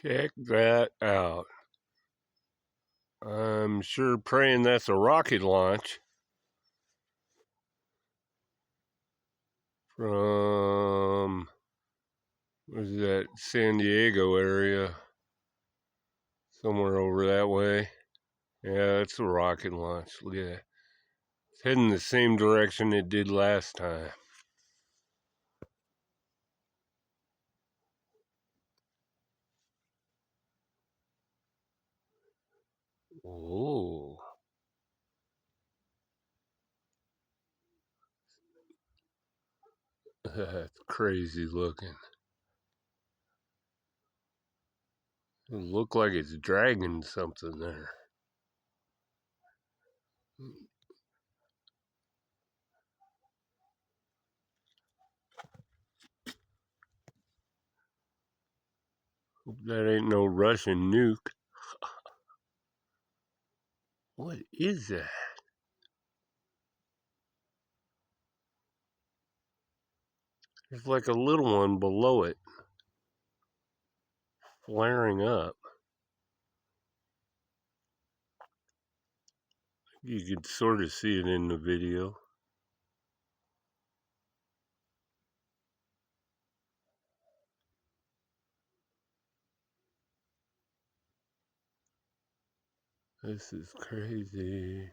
Check that out. I'm sure praying that's a rocket launch from, what is that, San Diego area, somewhere over that way. Yeah, it's a rocket launch. Look at that. It's heading the same direction it did last time. Oh, that's crazy looking. It look like it's dragging something there. Hope that ain't no Russian nuke. What is that? There's like a little one below it, flaring up. You could sort of see it in the video. This is crazy.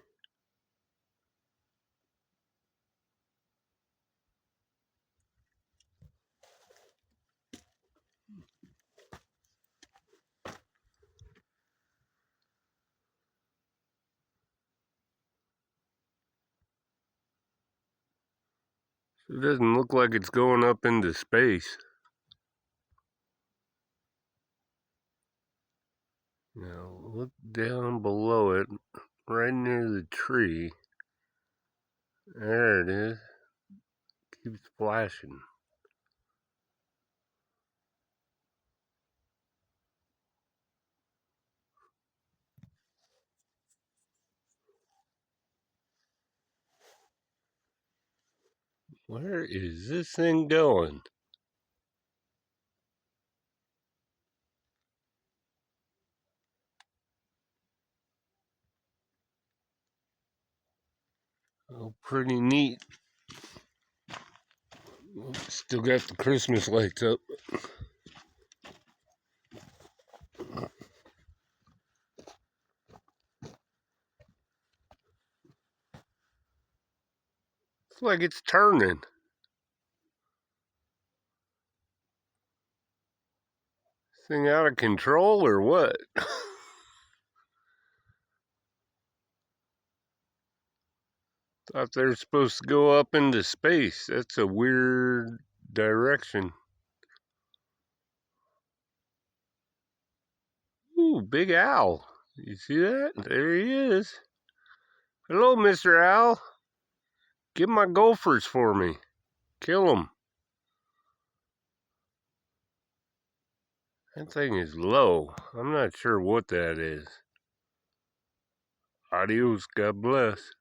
It doesn't look like it's going up into space. Now, look down below it, right near the tree. There it is. Keeps flashing. Where is this thing going? Oh, pretty neat. Still got the Christmas lights up. It's like it's turning. Thing out of control or what? Thought they're supposed to go up into space. That's a weird direction. Ooh, big owl. You see that? There he is. Hello, Mr. Owl. Get my gophers for me. Kill them. That thing is low. I'm not sure what that is. Adios. God bless.